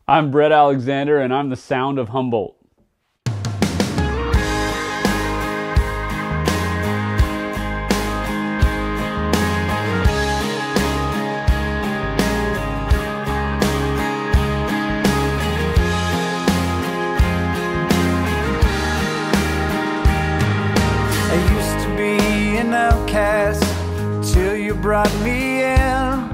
I'm Bret Alexander, and I'm the sound of Humboldt. I used to be an outcast till you brought me in.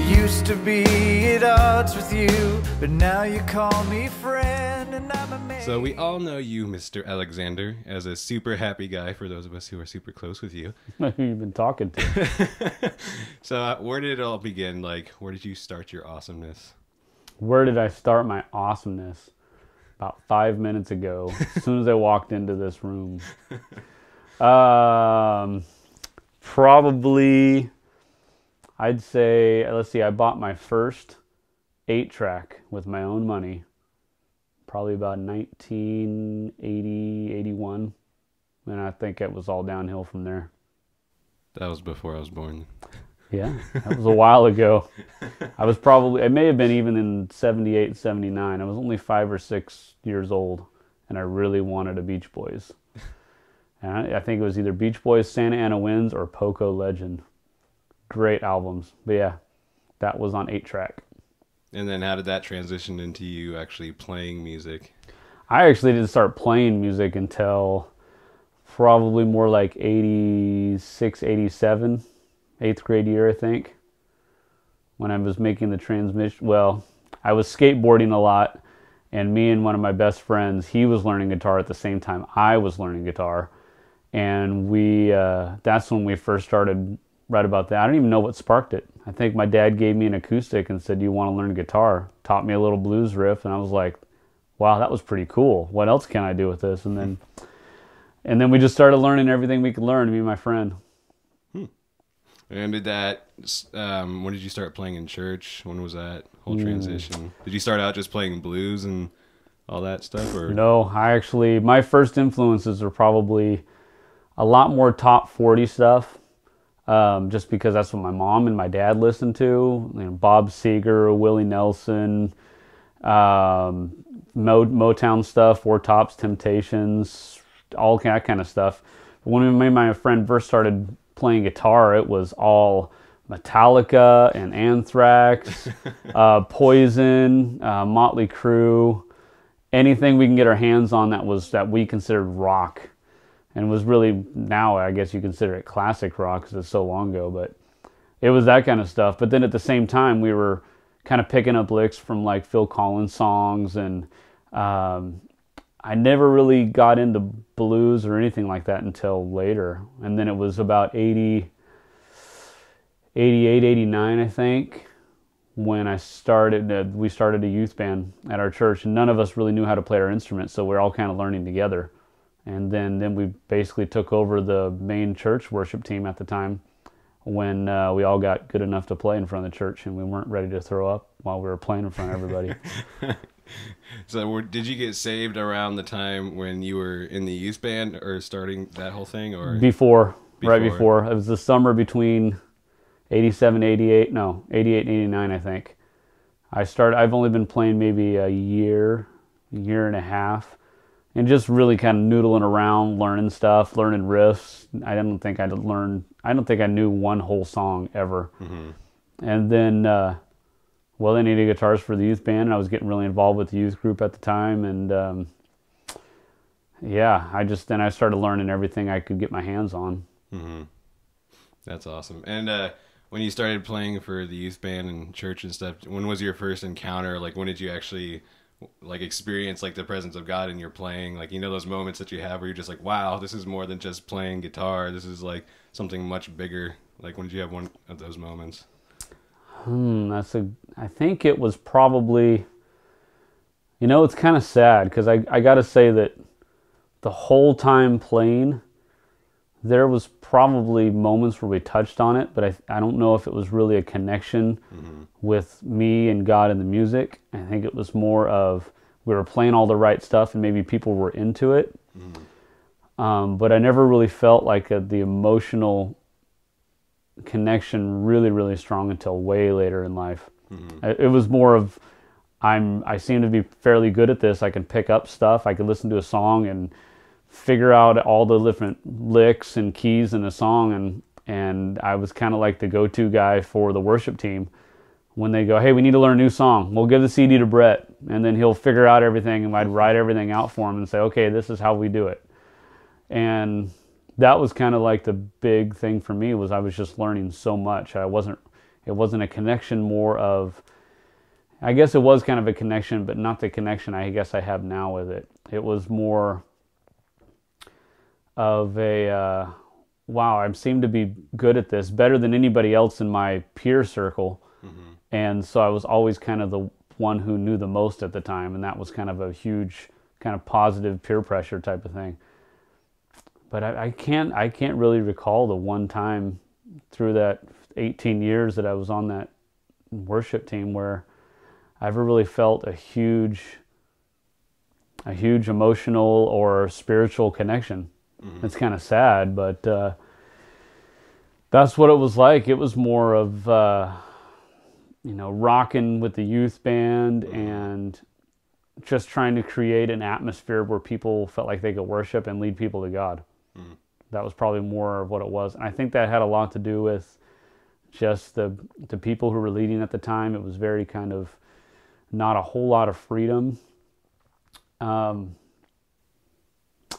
Used to be at odds with you, but now you call me friend, and I'm amazed. So we all know you, Mr. Alexander, as a super happy guy for those of us who are super close with you. Who you've been talking to? So where did it all begin? Like, where did you start your awesomeness? Where did I start my awesomeness? About 5 minutes ago, as soon as I walked into this room. Probably, I'd say, let's see, I bought my first 8-track with my own money, probably about 1980, 81, and I think it was all downhill from there. That was before I was born. Yeah, that was a while ago. I was probably, it may have been even in 78, 79. I was only 5 or 6 years old, and I really wanted a Beach Boys. And I think it was either Beach Boys, Santa Ana Winds, or Poco Legend. Great albums. But yeah, that was on 8-track. And then how did that transition into you actually playing music? I actually didn't start playing music until probably more like 86, 87, 8th grade year, I think, when I was making the transition. Well, I was skateboarding a lot, and me and one of my best friends, he was learning guitar at the same time I was learning guitar. And that's when we first started right about that. I don't even know what sparked it. I think my dad gave me an acoustic and said, "Do you want to learn guitar?" Taught me a little blues riff, and I was like, wow, that was pretty cool. What else can I do with this? And then we just started learning everything we could learn, me and my friend. And did that, when did you start playing in church? When was that whole transition? Did you start out just playing blues and all that stuff? Or No, my first influences are probably a lot more top 40 stuff, just because that's what my mom and my dad listened to. You know, Bob Seger, Willie Nelson, Motown stuff, Four Tops, Temptations, all that kind of stuff. But when me and my friend first started playing guitar, it was all Metallica and Anthrax, Poison, Motley Crue, anything we can get our hands on that we considered rock. And was really, now I guess you consider it classic rock because it's so long ago, but it was that kind of stuff. But then at the same time, we were kind of picking up licks from like Phil Collins songs, and I never really got into blues or anything like that until later. And then it was about 88, 89, I think, when we started a youth band at our church, and none of us really knew how to play our instruments, so we're all kind of learning together. And then we basically took over the main church worship team at the time when we all got good enough to play in front of the church, and we weren't ready to throw up while we were playing in front of everybody. So did you get saved around the time when you were in the youth band or starting that whole thing? Or Before. Right before. It was the summer between 87, 88 and 89, I think. I've only been playing maybe a year and a half. And just really kind of noodling around, learning stuff, learning riffs. I don't think I knew one whole song ever. Mm-hmm. And then, they needed guitars for the youth band, and I was getting really involved with the youth group at the time. And then I started learning everything I could get my hands on. Mm-hmm. That's awesome. And when you started playing for the youth band and church and stuff, when was your first encounter? Like, when did you actually experience the presence of God in your playing? Like, those moments that you have where you're just like, wow, this is more than just playing guitar. This is like something much bigger. Like, when did you have one of those moments? I think it was probably, it's kind of sad because I got to say that the whole time playing, there was probably moments where we touched on it, but I don't know if it was really a connection with me and God and the music. I think it was more of we were playing all the right stuff and maybe people were into it. But I never really felt like the emotional connection really, really strong until way later in life. It was more of I seem to be fairly good at this. I can pick up stuff. I can listen to a song and figure out all the different licks and keys in a song, and I was kind of like the go-to guy for the worship team. When they go, hey, we need to learn a new song, we'll give the CD to Bret, and then he'll figure out everything, and I'd write everything out for him and say, okay, this is how we do it. And that was kind of like the big thing for me, was I was just learning so much. It wasn't a connection, more of, I guess it was kind of a connection, but not the connection I guess I have now with it. It was more of a, wow, I seem to be good at this, better than anybody else in my peer circle. And so I was always kind of the one who knew the most at the time, and that was kind of a huge kind of positive peer pressure type of thing. But I can't really recall the one time through that 18 years that I was on that worship team where I ever really felt a huge emotional or spiritual connection. It's kind of sad, but that's what it was like. It was more of rocking with the youth band and just trying to create an atmosphere where people felt like they could worship and lead people to God. That was probably more of what it was. And I think that had a lot to do with just the people who were leading at the time. It was very kind of not a whole lot of freedom.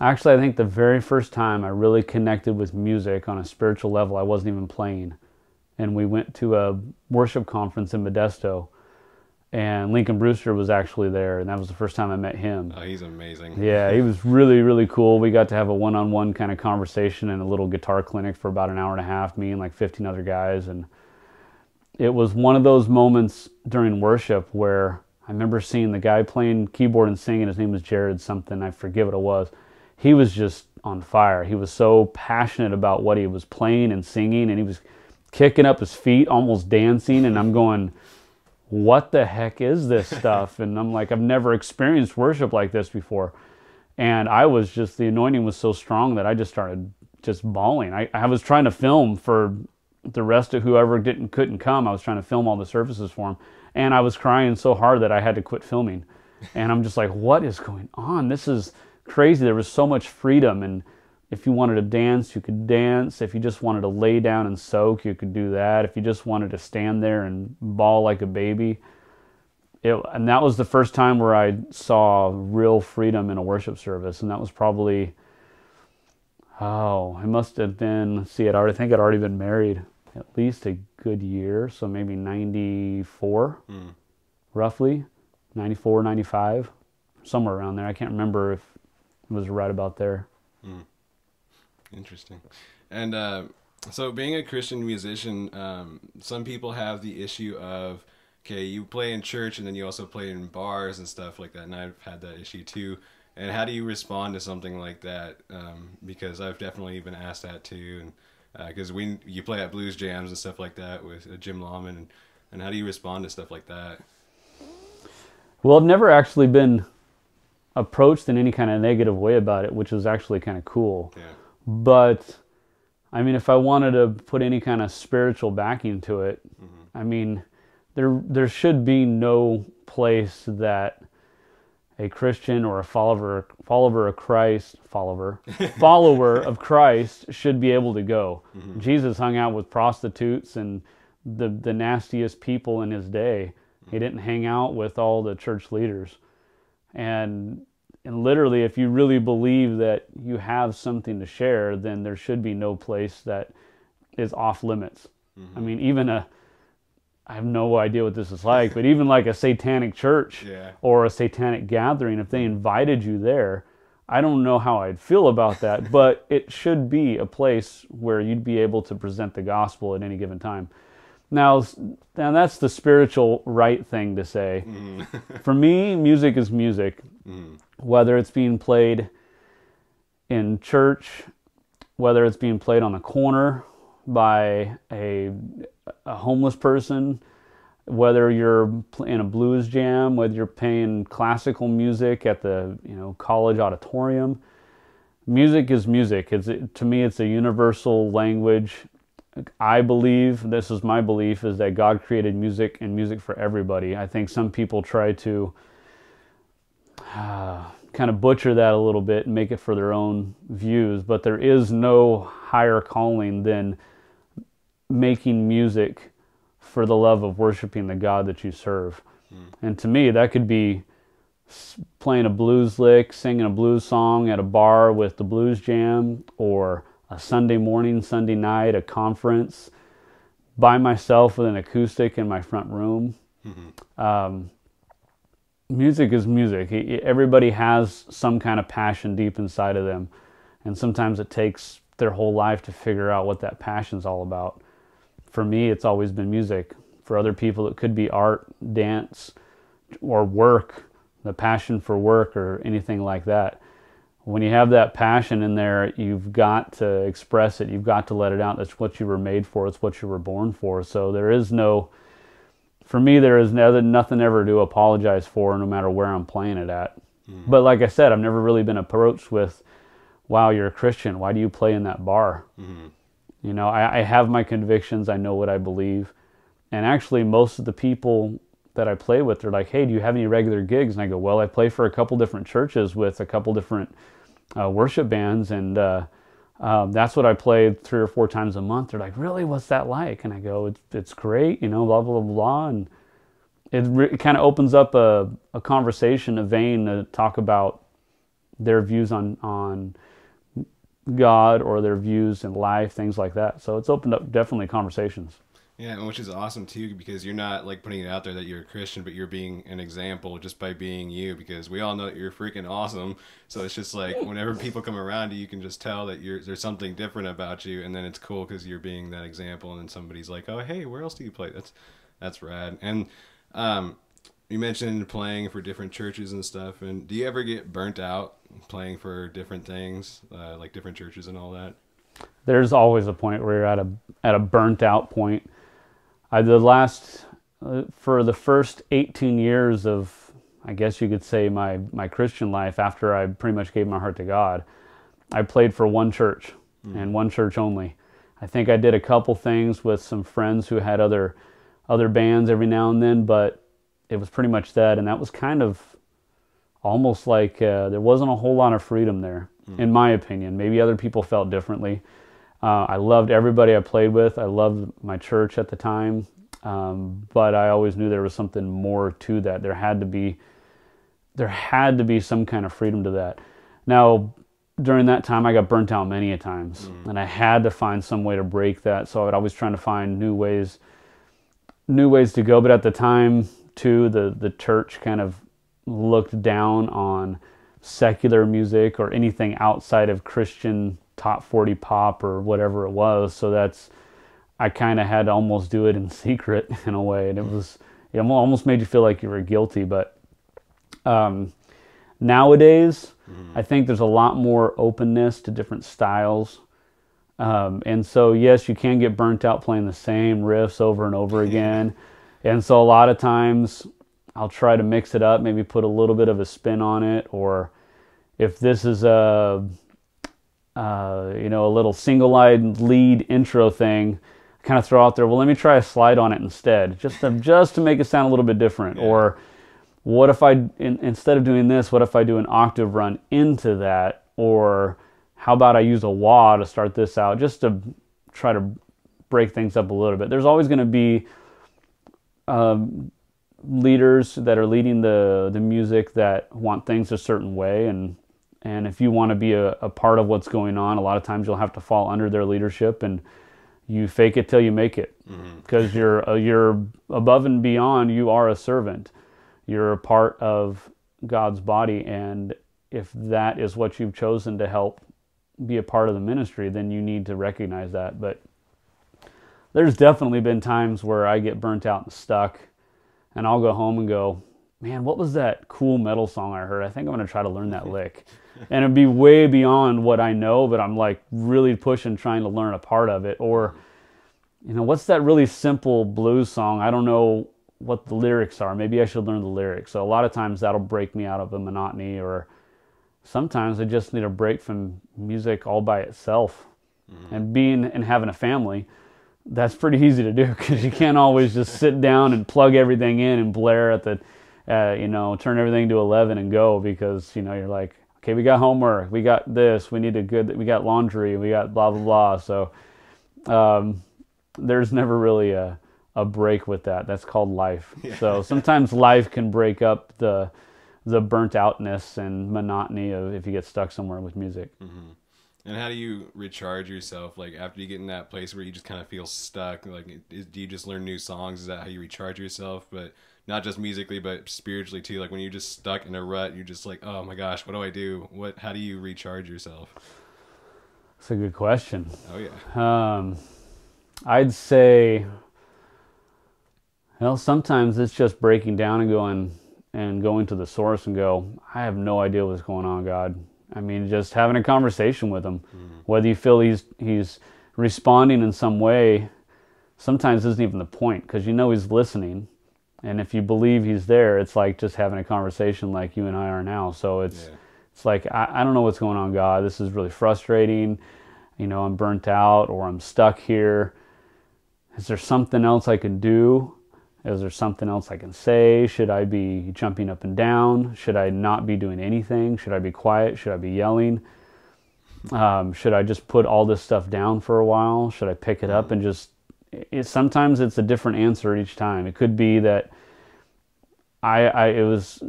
Actually, I think the very first time I really connected with music on a spiritual level, I wasn't even playing. And we went to a worship conference in Modesto, and Lincoln Brewster was actually there, and that was the first time I met him. Oh, he's amazing. Yeah, he was really, really cool. We got to have a one-on-one kind of conversation and a little guitar clinic for about an hour and a half, me and like 15 other guys. And it was one of those moments during worship where I remember seeing the guy playing keyboard and singing. His name was Jared something. I forget what it was. He was just on fire. He was so passionate about what he was playing and singing, and he was kicking up his feet, almost dancing, and I'm going, what the heck is this stuff? And I'm like, I've never experienced worship like this before. And I was just, the anointing was so strong that I just started just bawling. I was trying to film for the rest of whoever couldn't come. I was trying to film all the services for them, and I was crying so hard that I had to quit filming. And I'm just like, what is going on? This is crazy. There was so much freedom, and if you wanted to dance, you could dance. If you just wanted to lay down and soak, you could do that. If you just wanted to stand there and bawl like a baby. And that was the first time where I saw real freedom in a worship service. And that was probably, it must have been, let's see, I think I'd already been married at least a good year. So maybe 94, roughly. 94, 95, somewhere around there. I can't remember if it was right about there. Interesting. And so being a Christian musician, some people have the issue of, okay, you play in church and then you also play in bars and stuff like that, and I've had that issue too. And how do you respond to something like that? Because I've definitely been asked that too, and because you play at blues jams and stuff like that with Jim Lawman, and how do you respond to stuff like that? Well, I've never actually been approached in any kind of negative way about it, which was actually kind of cool. Yeah. But, I mean, if I wanted to put any kind of spiritual backing to it, I mean, there should be no place that a Christian or a follower of Christ should be able to go. Jesus hung out with prostitutes and the nastiest people in his day. He didn't hang out with all the church leaders. And literally, if you really believe that you have something to share, then there should be no place that is off limits. I mean, even I have no idea what this is like, but even like a satanic church or a satanic gathering, if they invited you there, I don't know how I'd feel about that, but it should be a place where you'd be able to present the gospel at any given time. Now that's the spiritual right thing to say. For me, music is music. Whether it's being played in church, whether it's being played on the corner by a homeless person, whether you're in a blues jam, whether you're playing classical music at the college auditorium, music is music. To me, it's a universal language. I believe, this is my belief, is that God created music and music for everybody. I think some people try to kind of butcher that a little bit and make it for their own views, but there is no higher calling than making music for the love of worshiping the God that you serve. And to me, that could be playing a blues lick, singing a blues song at a bar with the blues jam, or a Sunday morning, Sunday night, a conference by myself with an acoustic in my front room. Music is music. Everybody has some kind of passion deep inside of them, and sometimes it takes their whole life to figure out what that passion's all about. For me, it's always been music. For other people, it could be art, dance, or work, the passion for work or anything like that. When you have that passion in there, you've got to express it. You've got to let it out. That's what you were made for. It's what you were born for. So there is no, for me, there is nothing ever to apologize for, no matter where I'm playing it at. But like I said, I've never really been approached with, wow, you're a Christian. Why do you play in that bar? You know, I have my convictions. I know what I believe. And actually, most of the people that I play with, they're like, hey, do you have any regular gigs? And I go, well, I play for a couple different churches with a couple different worship bands, and that's what I play 3 or 4 times a month. They're like, really? What's that like? And I go, it's great, you know, blah, blah, blah, blah. And it kind of opens up a conversation, a vein to talk about their views on God or their views in life, things like that. So it's opened up definitely conversations. Yeah, and which is awesome too, because you're not like putting it out there that you're a Christian, but you're being an example just by being you, because we all know that you're freaking awesome. So it's just like whenever people come around you can just tell that there's something different about you, and then it's cool because you're being that example, and then somebody's like, oh, hey, where else do you play? That's rad. And you mentioned playing for different churches and stuff, and do you ever get burnt out playing for different things, like different churches and all that? There's always a point where you're at a burnt out point. For the first 18 years of, I guess you could say, my Christian life, after I pretty much gave my heart to God, I played for one church and one church only. I think I did a couple things with some friends who had other bands every now and then, but it was pretty much that, and that was kind of almost like there wasn't a whole lot of freedom there, in my opinion. Maybe other people felt differently. I loved everybody I played with. I loved my church at the time, but I always knew there was something more to that. There had to be some kind of freedom to that. Now, during that time, I got burnt out many a times, and I had to find some way to break that. So I was always trying to find new ways to go. But at the time, too, the church kind of looked down on secular music or anything outside of Christian top 40 pop or whatever it was. So I kind of had to almost do it in secret in a way, and it almost made you feel like you were guilty. But nowadays, I think there's a lot more openness to different styles, and so yes, you can get burnt out playing the same riffs over and over again. And so a lot of times I'll try to mix it up, maybe put a little bit of a spin on it, or if this is a little single-eyed lead intro thing, I kind of throw out there, well, let me try a slide on it instead, just to make it sound a little bit different. Yeah. Or what if instead of doing this, what if I do an octave run into that? Or how about I use a wah to start this out, just to try to break things up a little bit. There's always going to be leaders that are leading the music that want things a certain way, and if you want to be a part of what's going on, a lot of times you'll have to fall under their leadership, and you fake it till you make it, because you're above and beyond. You are a servant. You're a part of God's body, and if that is what you've chosen to help be a part of the ministry, then you need to recognize that. But there's definitely been times where I get burnt out and stuck, and I'll go home and go, man, what was that cool metal song I heard? I think I'm going to try to learn that lick. And it'd be way beyond what I know, but I'm like really pushing, trying to learn a part of it. Or, what's that really simple blues song? I don't know what the lyrics are. Maybe I should learn the lyrics. So a lot of times that'll break me out of a monotony, or sometimes I just need a break from music all by itself. And having a family, that's pretty easy to do because you can't always just sit down and plug everything in and blare at the, turn everything to 11 and go because, you're like, okay, we got homework, we got this, we got laundry, we got blah, blah, blah. So there's never really a break with that. That's called life. Yeah. So sometimes life can break up the burnt outness and monotony of if you get stuck somewhere with music. Mm-hmm. And how do you recharge yourself? Like after you get in that place where you just kind of feel stuck, like do you just learn new songs? Is that how you recharge yourself? But not just musically, but spiritually too. Like when you're just stuck in a rut, you're just like, oh my gosh, what do I do? How do you recharge yourself? That's a good question. Oh yeah. I'd say, well, sometimes it's just breaking down and going to the source and go, I have no idea what's going on, God. I mean, just having a conversation with him, whether you feel he's responding in some way, sometimes isn't even the point because he's listening. And if you believe he's there, it's like just having a conversation like you and I are now. So it's like, I don't know what's going on, God. This is really frustrating. I'm burnt out or I'm stuck here. Is there something else I can do? Is there something else I can say? Should I be jumping up and down? Should I not be doing anything? Should I be quiet? Should I be yelling? Should I just put all this stuff down for a while? Should I pick it up and just... sometimes it's a different answer each time. It could be that it was,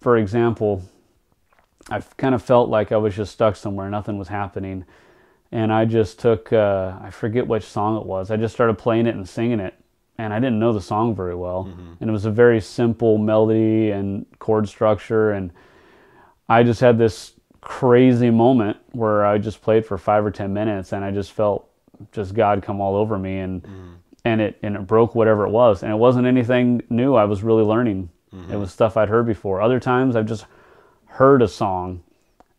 for example, I kind of felt like I was just stuck somewhere. Nothing was happening. And I just took, I forget which song it was. I just started playing it and singing it. And I didn't know the song very well. Mm-hmm. And it was a very simple melody and chord structure. And I just had this crazy moment where I just played for 5 or 10 minutes and I just felt just God come all over me and it broke whatever it was. And it wasn't anything new I was really learning. Mm-hmm. It was stuff I'd heard before. Other times I've just heard a song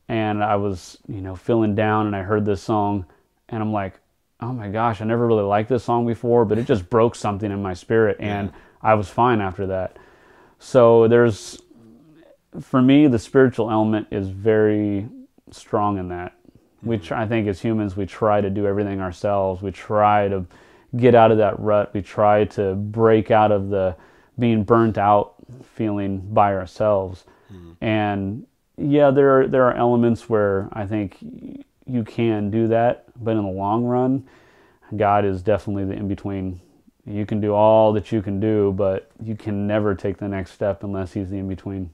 and I was, feeling down and I heard this song and I'm like, oh my gosh, I never really liked this song before, but it just broke something in my spirit and I was fine after that. So for me, the spiritual element is very strong in that. I think as humans, we try to do everything ourselves. We try to get out of that rut. We try to break out of the being burnt out feeling by ourselves. And there are elements where I think you can do that, but in the long run, God is definitely the in-between. You can do all that you can do, but you can never take the next step unless he's the in-between.